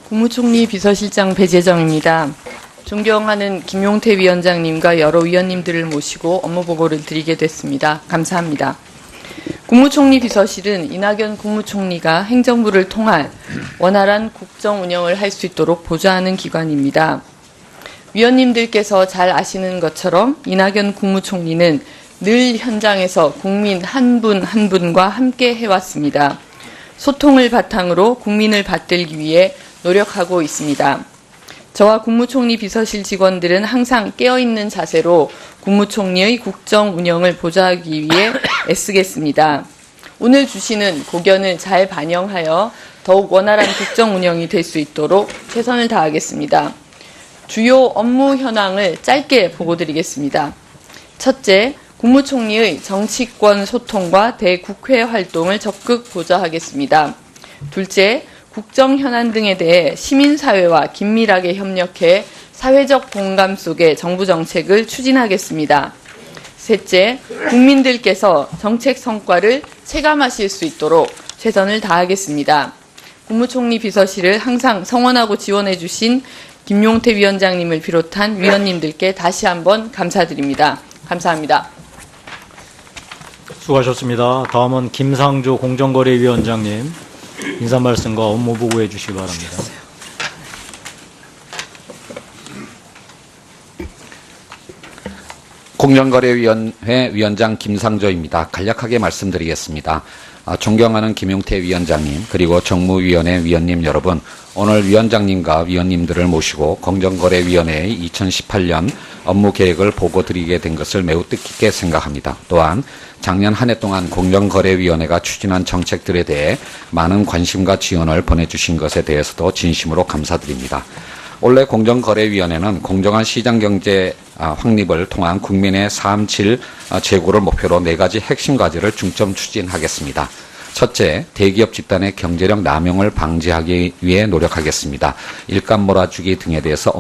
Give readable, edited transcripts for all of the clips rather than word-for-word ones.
국무총리 비서실장 배재정입니다. 존경하는 김용태 위원장님과 여러 위원님들을 모시고 업무 보고를 드리게 됐습니다. 감사합니다. 국무총리 비서실은 이낙연 국무총리가 행정부를 통할 원활한 국정 운영을 할 수 있도록 보좌하는 기관입니다. 위원님들께서 잘 아시는 것처럼 이낙연 국무총리는 늘 현장에서 국민 한 분 한 분과 함께 해왔습니다. 소통을 바탕으로 국민을 받들기 위해 노력하고 있습니다. 저와 국무총리 비서실 직원들은 항상 깨어있는 자세로 국무총리의 국정 운영을 보좌하기 위해 애쓰겠습니다. 오늘 주시는 고견을 잘 반영하여 더욱 원활한 국정 운영이 될 수 있도록 최선을 다하겠습니다. 주요 업무 현황을 짧게 보고드리겠습니다. 첫째, 국무총리의 정치권 소통과 대국회 활동을 적극 보좌하겠습니다. 둘째, 국정 현안 등에 대해 시민사회와 긴밀하게 협력해 사회적 공감 속에 정부 정책을 추진하겠습니다. 셋째, 국민들께서 정책 성과를 체감하실 수 있도록 최선을 다하겠습니다. 국무총리 비서실을 항상 성원하고 지원해 주신 김용태 위원장님을 비롯한 위원님들께 다시 한번 감사드립니다. 감사합니다. 수고하셨습니다. 다음은 김상조 공정거래위원장님 인사 말씀과 업무 보고해 주시기 바랍니다. 공정거래위원회 위원장 김상조입니다. 간략하게 말씀드리겠습니다. 존경하는 김용태 위원장님 그리고 정무위원회 위원님 여러분, 오늘 위원장님과 위원님들을 모시고 공정거래위원회의 2018년 업무 계획을 보고드리게 된 것을 매우 뜻깊게 생각합니다. 또한 작년 한 해 동안 공정거래위원회가 추진한 정책들에 대해 많은 관심과 지원을 보내주신 것에 대해서도 진심으로 감사드립니다. 올해 공정거래위원회는 공정한 시장경제 확립을 통한 국민의 삶 질 제고를 목표로 4가지 핵심 과제를 중점 추진하겠습니다. 첫째, 대기업 집단의 경제력 남용을 방지하기 위해 노력하겠습니다. 일감 몰아주기 등에 대해서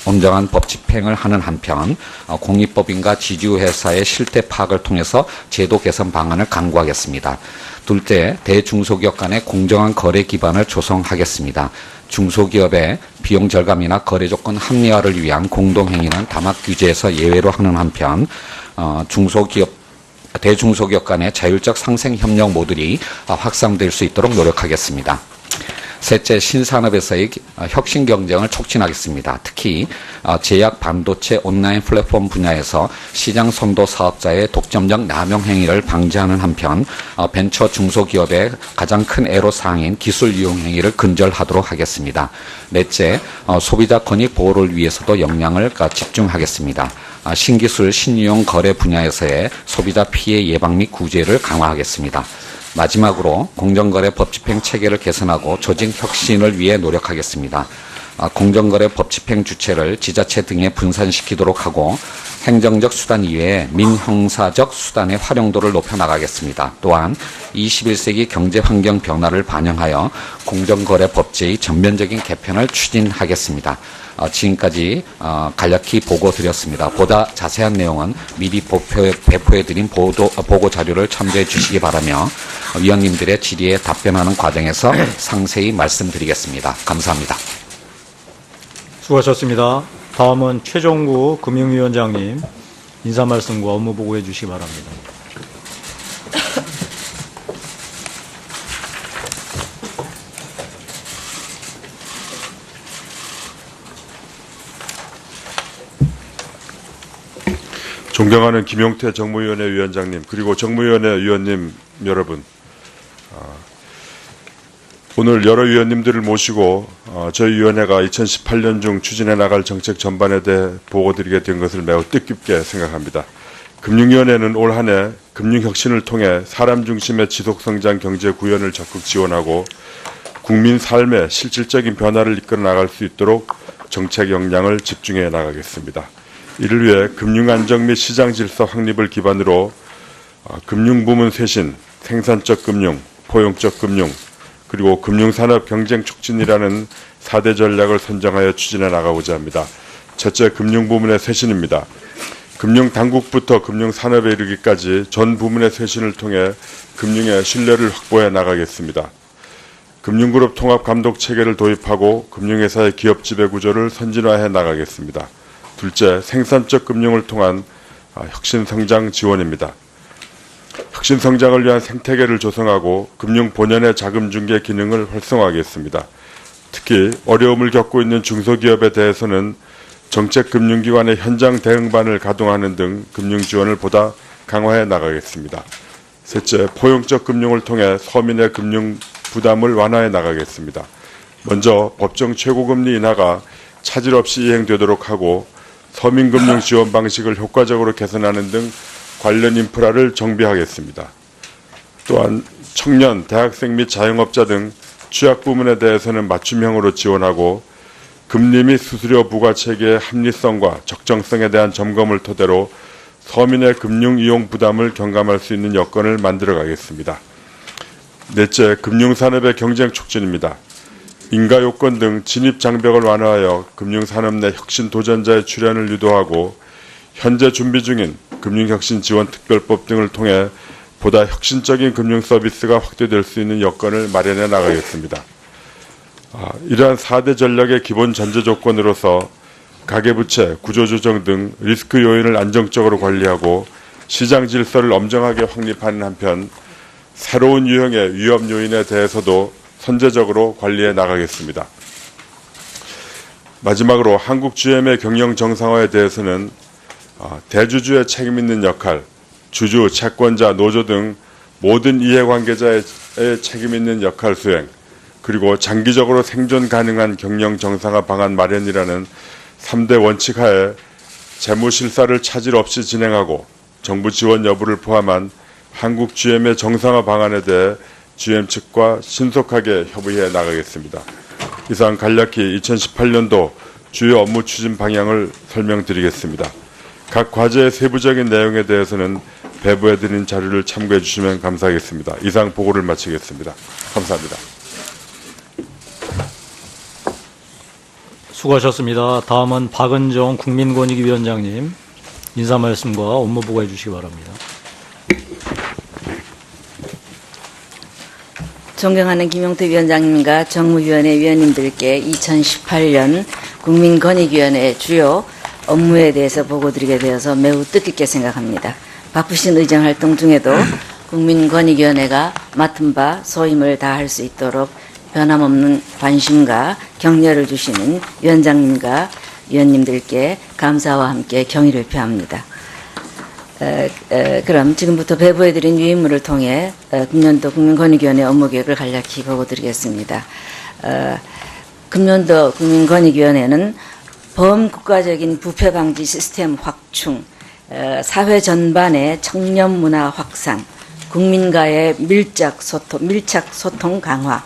엄정한 법 집행을 하는 한편 공익법인과 지주회사의 실태 파악을 통해서 제도 개선 방안을 강구하겠습니다. 둘째, 대중소기업 간의 공정한 거래 기반을 조성하겠습니다. 중소기업의 비용 절감이나 거래 조건 합리화를 위한 공동행위는 다막 규제에서 예외로 하는 한편 대중소기업 간의 자율적 상생 협력 모델이 확산될 수 있도록 노력하겠습니다. 셋째, 신산업에서의 혁신 경쟁을 촉진하겠습니다. 특히 제약, 반도체, 온라인 플랫폼 분야에서 시장 선도 사업자의 독점적 남용 행위를 방지하는 한편 벤처 중소기업의 가장 큰 애로사항인 기술 이용 행위를 근절하도록 하겠습니다. 넷째, 소비자 권익 보호를 위해서도 역량을 집중하겠습니다. 신기술, 신유형 거래 분야에서의 소비자 피해 예방 및 구제를 강화하겠습니다. 마지막으로 공정거래 법 집행 체계를 개선하고 조직 혁신을 위해 노력하겠습니다. 공정거래 법 집행 주체를 지자체 등에 분산시키도록 하고 행정적 수단 이외에 민형사적 수단의 활용도를 높여나가겠습니다. 또한 21세기 경제환경 변화를 반영하여 공정거래 법제의 전면적인 개편을 추진하겠습니다. 지금까지 간략히 보고드렸습니다. 보다 자세한 내용은 미리 배포해드린 보고 자료를 참조해 주시기 바라며 위원님들의 질의에 답변하는 과정에서 상세히 말씀드리겠습니다. 감사합니다. 수고하셨습니다. 다음은 최종구 금융위원장님 인사 말씀과 업무 보고해 주시기 바랍니다. 존경하는 김용태 정무위원회 위원장님 그리고 정무위원회 위원님 여러분, 오늘 여러 위원님들을 모시고 저희 위원회가 2018년 중 추진해 나갈 정책 전반에 대해 보고드리게 된 것을 매우 뜻깊게 생각합니다. 금융위원회는 올 한 해 금융혁신을 통해 사람 중심의 지속성장 경제 구현을 적극 지원하고 국민 삶의 실질적인 변화를 이끌어 나갈 수 있도록 정책 역량을 집중해 나가겠습니다. 이를 위해 금융안정 및 시장 질서 확립을 기반으로 금융부문 쇄신, 생산적 금융, 포용적 금융, 그리고 금융산업 경쟁 촉진이라는 4대 전략을 선정하여 추진해 나가고자 합니다. 첫째, 금융부문의 쇄신입니다. 금융당국부터 금융산업에 이르기까지 전 부문의 쇄신을 통해 금융의 신뢰를 확보해 나가겠습니다. 금융그룹 통합 감독 체계를 도입하고 금융회사의 기업 지배 구조를 선진화해 나가겠습니다. 둘째, 생산적 금융을 통한 혁신성장 지원입니다. 혁신성장을 위한 생태계를 조성하고 금융 본연의 자금 중개 기능을 활성화하겠습니다. 특히 어려움을 겪고 있는 중소기업에 대해서는 정책금융기관의 현장 대응반을 가동하는 등 금융 지원을 보다 강화해 나가겠습니다. 셋째, 포용적 금융을 통해 서민의 금융 부담을 완화해 나가겠습니다. 먼저 법정 최고금리 인하가 차질 없이 이행되도록 하고 서민금융 지원 방식을 효과적으로 개선하는 등 관련 인프라를 정비하겠습니다. 또한 청년, 대학생 및 자영업자 등 취약 부문에 대해서는 맞춤형으로 지원하고 금리 및 수수료 부과체계의 합리성과 적정성에 대한 점검을 토대로 서민의 금융 이용 부담을 경감할 수 있는 여건을 만들어 가겠습니다. 넷째, 금융산업의 경쟁 촉진입니다. 인가 요건 등 진입 장벽을 완화하여 금융산업 내 혁신 도전자의 출현을 유도하고 현재 준비 중인 금융혁신지원특별법 등을 통해 보다 혁신적인 금융 서비스가 확대될 수 있는 여건을 마련해 나가겠습니다. 이러한 4대 전략의 기본 전제 조건으로서 가계부채, 구조조정 등 리스크 요인을 안정적으로 관리하고 시장 질서를 엄정하게 확립하는 한편 새로운 유형의 위험 요인에 대해서도 선제적으로 관리해 나가겠습니다. 마지막으로 한국 GM의 경영 정상화에 대해서는 대주주의 책임 있는 역할, 주주, 채권자, 노조 등 모든 이해관계자의 책임 있는 역할 수행, 그리고 장기적으로 생존 가능한 경영 정상화 방안 마련이라는 3대 원칙 하에 재무 실사를 차질 없이 진행하고 정부 지원 여부를 포함한 한국 GM의 정상화 방안에 대해 GM 측과 신속하게 협의해 나가겠습니다. 이상 간략히 2018년도 주요 업무 추진 방향을 설명드리겠습니다. 각 과제의 세부적인 내용에 대해서는 배부해드린 자료를 참고해 주시면 감사하겠습니다. 이상 보고를 마치겠습니다. 감사합니다. 수고하셨습니다. 다음은 박은정 국민권익위원장님 인사 말씀과 업무 보고해 주시기 바랍니다. 존경하는 김용태 위원장님과 정무위원회 위원님들께 2018년 국민권익위원회 주요 업무에 대해서 보고드리게 되어서 매우 뜻깊게 생각합니다. 바쁘신 의정활동 중에도 국민권익위원회가 맡은 바 소임을 다할 수 있도록 변함없는 관심과 격려를 주시는 위원장님과 위원님들께 감사와 함께 경의를 표합니다. 그럼 지금부터 배부해드린 유인물을 통해 금년도 국민권익위원회 업무계획을 간략히 보고드리겠습니다. 금년도 국민권익위원회는 범국가적인 부패방지 시스템 확충, 사회 전반의 청년 문화 확산, 국민과의 밀착 소통 강화,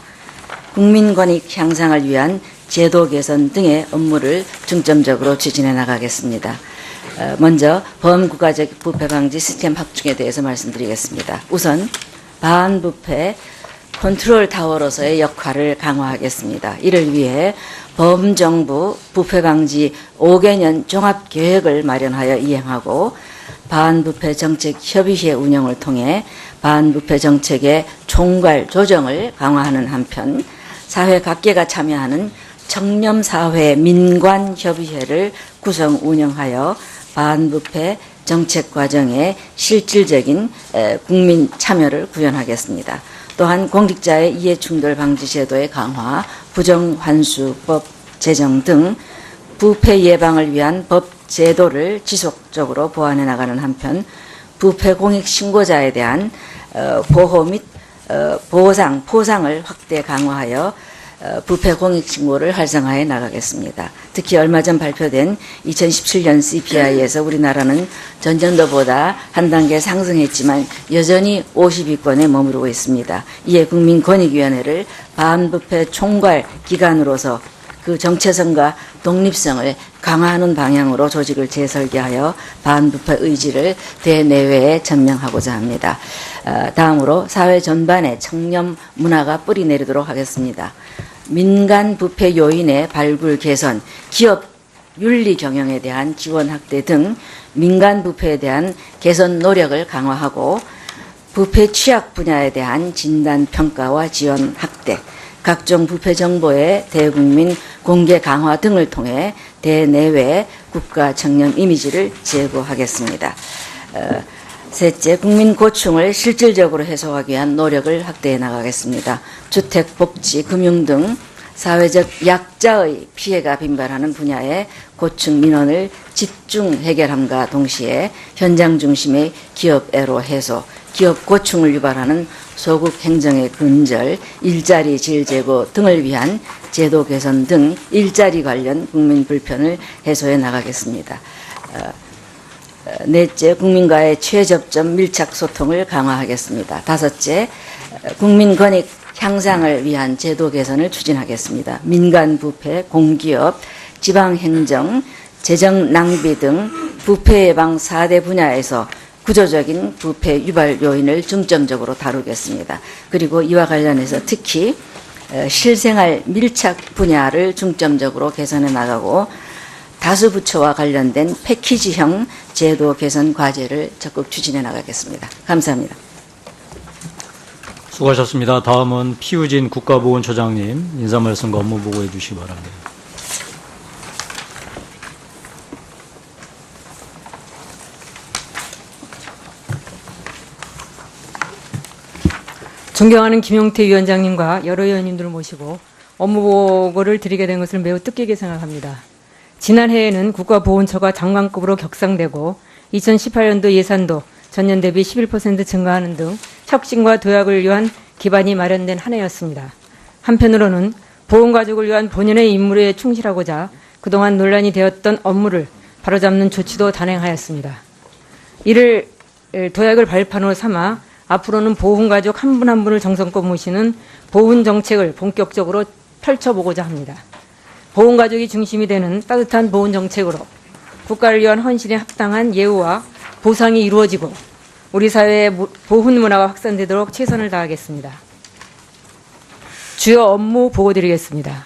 국민권익 향상을 위한 제도 개선 등의 업무를 중점적으로 추진해 나가겠습니다. 먼저 범국가적 부패방지 시스템 확충에 대해서 말씀드리겠습니다. 우선 반부패 컨트롤 타워로서의 역할을 강화하겠습니다. 이를 위해 범정부 부패방지 5개년 종합계획을 마련하여 이행하고 반부패 정책 협의회 운영을 통해 반부패 정책의 총괄 조정을 강화하는 한편 사회 각계가 참여하는 청렴사회 민관협의회를 구성 운영하여 반부패 정책 과정에 실질적인 국민 참여를 구현하겠습니다. 또한 공직자의 이해충돌 방지 제도의 강화, 부정환수법 제정 등 부패 예방을 위한 법 제도를 지속적으로 보완해 나가는 한편 부패 공익 신고자에 대한 보호 및 포상을 확대 강화하여 부패 공익신고를 활성화해 나가겠습니다. 특히 얼마 전 발표된 2017년 CPI에서 우리나라는 전년도보다 한 단계 상승했지만 여전히 50위권에 머무르고 있습니다. 이에 국민권익위원회를 반부패 총괄 기관으로서 그 정체성과 독립성을 강화하는 방향으로 조직을 재설계하여 반부패 의지를 대내외에 전명하고자 합니다. 다음으로 사회 전반에 청렴 문화가 뿌리 내리도록 하겠습니다. 민간 부패 요인의 발굴 개선, 기업 윤리 경영에 대한 지원 확대 등 민간 부패에 대한 개선 노력을 강화하고 부패 취약 분야에 대한 진단 평가와 지원 확대, 각종 부패 정보의 대국민 공개 강화 등을 통해 대내외 국가 청렴 이미지를 제고하겠습니다. 셋째, 국민 고충을 실질적으로 해소하기 위한 노력을 확대해 나가겠습니다. 주택, 복지, 금융 등 사회적 약자의 피해가 빈발하는 분야의 고충 민원을 집중 해결함과 동시에 현장 중심의 기업 애로 해소, 기업 고충을 유발하는 소국 행정의 근절, 일자리 질 제고 등을 위한 제도 개선 등 일자리 관련 국민 불편을 해소해 나가겠습니다. 넷째, 국민과의 최접점 밀착 소통을 강화하겠습니다. 다섯째, 국민 권익 향상을 위한 제도 개선을 추진하겠습니다. 민간 부패, 공기업, 지방행정, 재정 낭비 등 부패 예방 4대 분야에서 구조적인 부패 유발 요인을 중점적으로 다루겠습니다. 그리고 이와 관련해서 특히 실생활 밀착 분야를 중점적으로 개선해 나가고 다수 부처와 관련된 패키지형 제도 개선 과제를 적극 추진해 나가겠습니다. 감사합니다. 수고하셨습니다. 다음은 피우진 국가보훈처장님 인사 말씀과 업무 보고해 주시기 바랍니다. 존경하는 김용태 위원장님과 여러 위원님들을 모시고 업무 보고를 드리게 된 것을 매우 뜻깊게 생각합니다. 지난해에는 국가보훈처가 장관급으로 격상되고 2018년도 예산도 전년 대비 11% 증가하는 등 혁신과 도약을 위한 기반이 마련된 한 해였습니다. 한편으로는 보훈가족을 위한 본연의 임무에 충실하고자 그동안 논란이 되었던 업무를 바로잡는 조치도 단행하였습니다. 이를 도약을 발판으로 삼아 앞으로는 보훈가족 한 분 한 분을 정성껏 모시는 보훈정책을 본격적으로 펼쳐보고자 합니다. 보훈가족이 중심이 되는 따뜻한 보훈정책으로 국가를 위한 헌신에 합당한 예우와 보상이 이루어지고 우리 사회의 보훈 문화가 확산되도록 최선을 다하겠습니다. 주요 업무 보고드리겠습니다.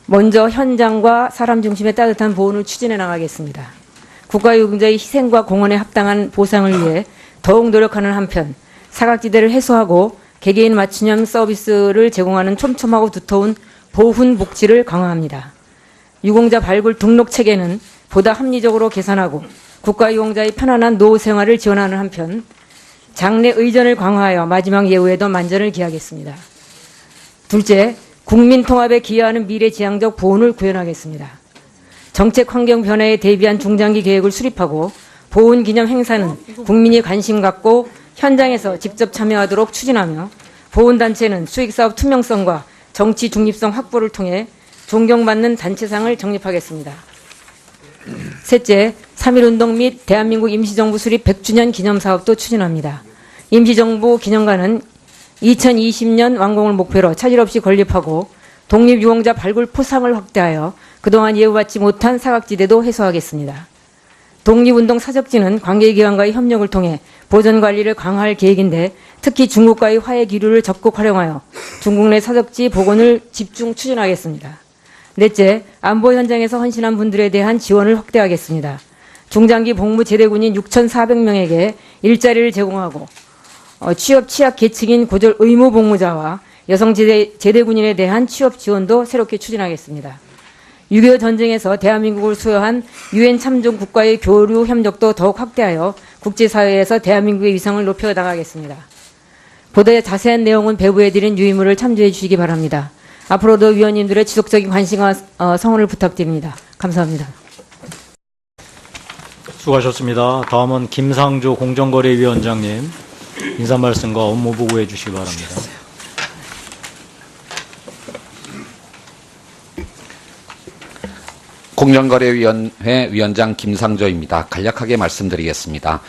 먼저 현장과 사람 중심의 따뜻한 보훈을 추진해 나가겠습니다. 국가유공자의 희생과 공헌에 합당한 보상을 위해 더욱 노력하는 한편 사각지대를 해소하고 개개인 맞춤형 서비스를 제공하는 촘촘하고 두터운 보훈 복지를 강화합니다. 유공자 발굴 등록 체계는 보다 합리적으로 개선하고 국가유공자의 편안한 노후 생활을 지원하는 한편 장래 의전을 강화하여 마지막 예우에도 만전을 기하겠습니다. 둘째, 국민 통합에 기여하는 미래지향적 보훈을 구현하겠습니다. 정책 환경 변화에 대비한 중장기 계획을 수립하고 보훈 기념 행사는 국민이 관심 갖고 현장에서 직접 참여하도록 추진하며 보훈단체는 수익사업 투명성과 정치 중립성 확보를 통해 존경받는 단체상을 정립하겠습니다. 셋째, 3.1운동 및 대한민국 임시정부 수립 100주년 기념사업도 추진합니다. 임시정부 기념관은 2020년 완공을 목표로 차질 없이 건립하고 독립유공자 발굴 포상을 확대하여 그동안 예우받지 못한 사각지대도 해소하겠습니다. 독립운동 사적지는 관계기관과의 협력을 통해 보존관리를 강화할 계획인데 특히 중국과의 화해 기류를 적극 활용하여 중국 내 사적지 복원을 집중 추진하겠습니다. 넷째, 안보 현장에서 헌신한 분들에 대한 지원을 확대하겠습니다. 중장기 복무 제대군인 6,400명에게 일자리를 제공하고 취업 취약 계층인 고졸 의무 복무자와 여성 제대군인에 대한 취업 지원도 새롭게 추진하겠습니다. 6.25 전쟁에서 대한민국을 수여한 유엔 참전 국가의 교류 협력도 더욱 확대하여 국제사회에서 대한민국의 위상을 높여 나가겠습니다. 보다 자세한 내용은 배부해드린 유인물을 참조해 주시기 바랍니다. 앞으로도 위원님들의 지속적인 관심과 성원을 부탁드립니다. 감사합니다. 수고하셨습니다. 다음은 김상조 공정거래위원장님 인사 말씀과 업무 보고해 주시기 바랍니다. 공정거래위원회 위원장 김상조입니다. 간략하게 말씀드리겠습니다.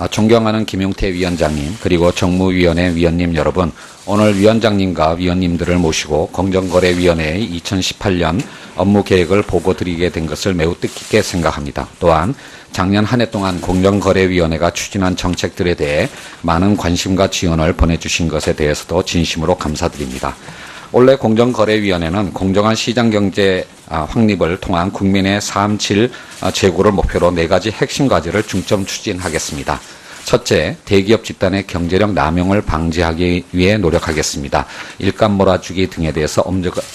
존경하는 김용태 위원장님 그리고 정무위원회 위원님 여러분, 오늘 위원장님과 위원님들을 모시고 공정거래위원회의 2018년 업무 계획을 보고드리게 된 것을 매우 뜻깊게 생각합니다. 또한 작년 한 해 동안 공정거래위원회가 추진한 정책들에 대해 많은 관심과 지원을 보내주신 것에 대해서도 진심으로 감사드립니다. 올해 공정거래위원회는 공정한 시장경제 확립을 통한 국민의 삶 질 제고를 목표로 4가지 핵심 과제를 중점 추진하겠습니다. 첫째, 대기업 집단의 경제력 남용을 방지하기 위해 노력하겠습니다. 일감 몰아주기 등에 대해서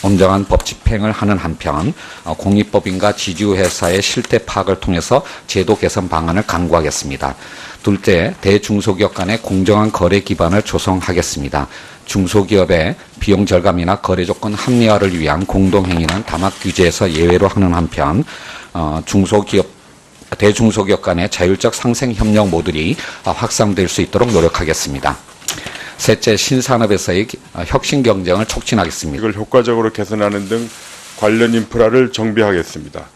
엄정한 법 집행을 하는 한편 공익법인과 지주회사의 실태 파악을 통해서 제도 개선 방안을 강구하겠습니다. 둘째, 대중소기업 간의 공정한 거래 기반을 조성하겠습니다. 중소기업의 비용 절감이나 거래 조건 합리화를 위한 공동행위는 다막 규제에서 예외로 하는 한편 대중소기업 간의 자율적 상생 협력 모델이 확산될 수 있도록 노력하겠습니다. 셋째, 신산업에서의 혁신 경쟁을 촉진하겠습니다. 이걸 효과적으로 개선하는 등 관련 인프라를 정비하겠습니다.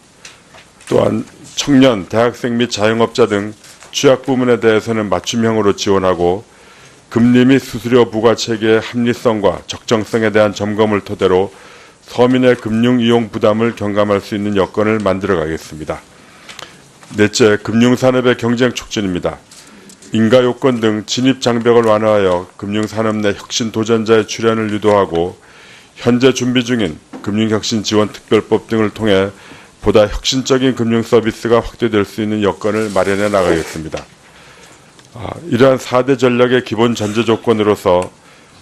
또한 청년, 대학생 및 자영업자 등 취약 부문에 대해서는 맞춤형으로 지원하고 금리 및 수수료 부과체계의 합리성과 적정성에 대한 점검을 토대로 서민의 금융 이용 부담을 경감할 수 있는 여건을 만들어 가겠습니다. 넷째, 금융산업의 경쟁 촉진입니다. 인가 요건 등 진입 장벽을 완화하여 금융산업 내 혁신 도전자의 출현을 유도하고 현재 준비 중인 금융혁신지원특별법 등을 통해 보다 혁신적인 금융 서비스가 확대될 수 있는 여건을 마련해 나가겠습니다. 이러한 4대 전략의 기본 전제 조건으로서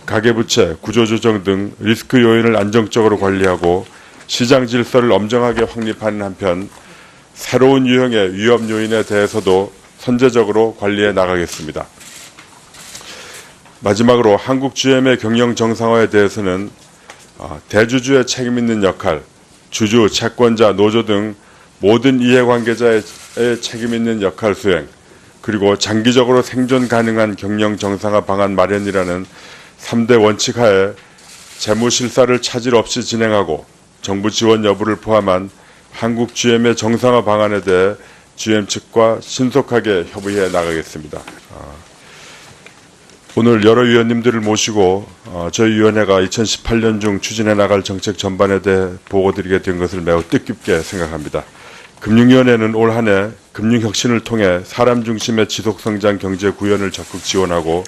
가계부채, 구조조정 등 리스크 요인을 안정적으로 관리하고 시장 질서를 엄정하게 확립하는 한편 새로운 유형의 위험 요인에 대해서도 선제적으로 관리해 나가겠습니다. 마지막으로 한국 GM의 경영 정상화에 대해서는 대주주의 책임 있는 역할, 주주, 채권자, 노조 등 모든 이해관계자의 책임 있는 역할 수행, 그리고 장기적으로 생존 가능한 경영 정상화 방안 마련이라는 3대 원칙 하에 재무 실사를 차질 없이 진행하고 정부 지원 여부를 포함한 한국 GM의 정상화 방안에 대해 GM 측과 신속하게 협의해 나가겠습니다. 오늘 여러 위원님들을 모시고 저희 위원회가 2018년 중 추진해 나갈 정책 전반에 대해 보고드리게 된 것을 매우 뜻깊게 생각합니다. 금융위원회는 올 한 해 금융혁신을 통해 사람 중심의 지속성장 경제 구현을 적극 지원하고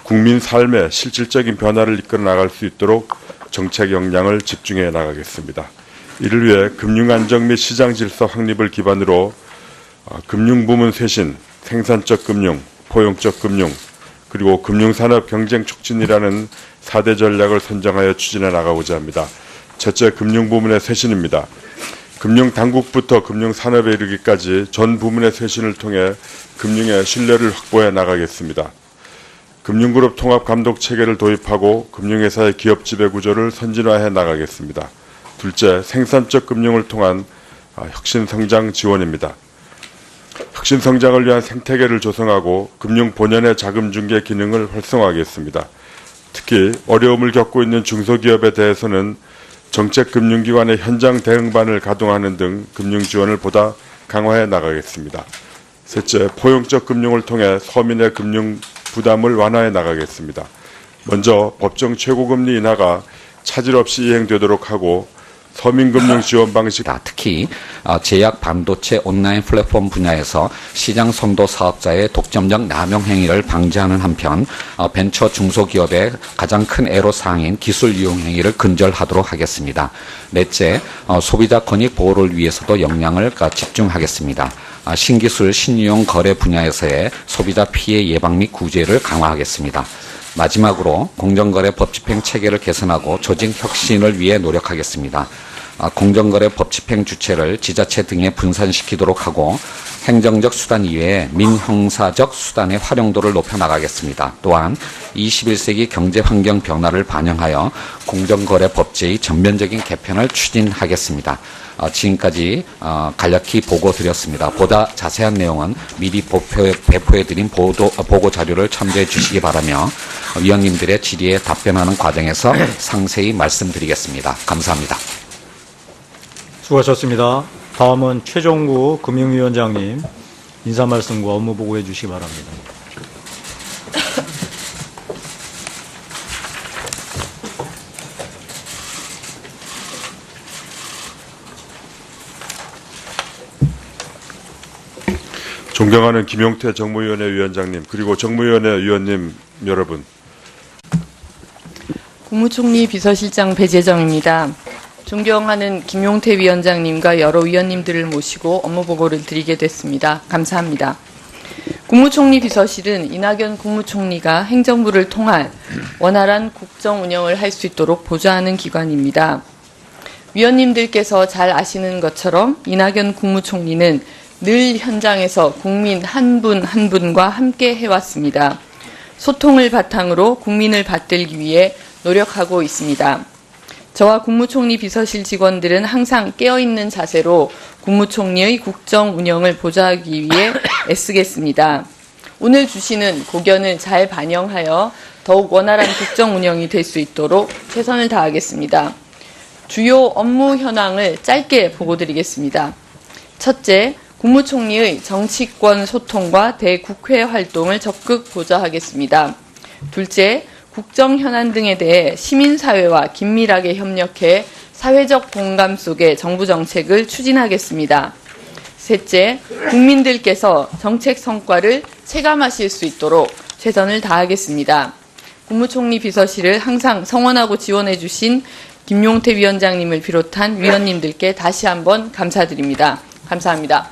국민 삶의 실질적인 변화를 이끌어 나갈 수 있도록 정책 역량을 집중해 나가겠습니다. 이를 위해 금융안정 및 시장 질서 확립을 기반으로 금융부문 쇄신, 생산적 금융, 포용적 금융, 그리고 금융산업 경쟁 촉진이라는 4대 전략을 선정하여 추진해 나가고자 합니다. 첫째, 금융부문의 쇄신입니다. 금융당국부터 금융산업에 이르기까지 전 부문의 쇄신을 통해 금융의 신뢰를 확보해 나가겠습니다. 금융그룹 통합감독체계를 도입하고 금융회사의 기업 지배 구조를 선진화해 나가겠습니다. 둘째, 생산적 금융을 통한 혁신성장 지원입니다. 혁신성장을 위한 생태계를 조성하고 금융 본연의 자금 중개 기능을 활성화하겠습니다. 특히 어려움을 겪고 있는 중소기업에 대해서는 정책금융기관의 현장 대응반을 가동하는 등 금융 지원을 보다 강화해 나가겠습니다. 셋째, 포용적 금융을 통해 서민의 금융 부담을 완화해 나가겠습니다. 먼저 법정 최고금리 인하가 차질 없이 이행되도록 하고 서민금융 지원 방식, 특히 제약 반도체 온라인 플랫폼 분야에서 시장 선도 사업자의 독점적 남용 행위를 방지하는 한편 벤처 중소기업의 가장 큰 애로사항인 기술 이용 행위를 근절하도록 하겠습니다. 넷째, 소비자 권익 보호를 위해서도 역량을 집중하겠습니다. 신기술, 신유용 거래 분야에서의 소비자 피해 예방 및 구제를 강화하겠습니다. 마지막으로 공정거래 법집행 체계를 개선하고 조직 혁신을 위해 노력하겠습니다. 공정거래 법집행 주체를 지자체 등에 분산시키도록 하고 행정적 수단 이외에 민형사적 수단의 활용도를 높여나가겠습니다. 또한 21세기 경제환경 변화를 반영하여 공정거래 법제의 전면적인 개편을 추진하겠습니다. 지금까지 간략히 보고드렸습니다. 보다 자세한 내용은 미리 배포해드린 보고 자료를 참조해 주시기 바라며 위원님들의 질의에 답변하는 과정에서 상세히 말씀드리겠습니다. 감사합니다. 수고하셨습니다. 다음은 최종구 금융위원장님 인사 말씀과 업무 보고해 주시기 바랍니다. 존경하는 김용태 정무위원회 위원장님, 그리고 정무위원회 위원님 여러분, 국무총리 비서실장 배재정입니다. 존경하는 김용태 위원장님과 여러 위원님들을 모시고 업무 보고를 드리게 됐습니다. 감사합니다. 국무총리 비서실은 이낙연 국무총리가 행정부를 통할 원활한 국정 운영을 할 수 있도록 보좌하는 기관입니다. 위원님들께서 잘 아시는 것처럼 이낙연 국무총리는 늘 현장에서 국민 한 분 한 분과 함께 해왔습니다. 소통을 바탕으로 국민을 받들기 위해 노력하고 있습니다. 저와 국무총리 비서실 직원들은 항상 깨어있는 자세로 국무총리의 국정 운영을 보좌하기 위해 애쓰겠습니다. 오늘 주시는 고견을 잘 반영하여 더욱 원활한 국정 운영이 될 수 있도록 최선을 다하겠습니다. 주요 업무 현황을 짧게 보고드리겠습니다. 첫째, 국무총리의 정치권 소통과 대국회 활동을 적극 보좌하겠습니다. 둘째, 국정 현안 등에 대해 시민사회와 긴밀하게 협력해 사회적 공감 속에 정부 정책을 추진하겠습니다. 셋째, 국민들께서 정책 성과를 체감하실 수 있도록 최선을 다하겠습니다. 국무총리 비서실을 항상 성원하고 지원해 주신 김용태 위원장님을 비롯한 위원님들께 다시 한번 감사드립니다. 감사합니다.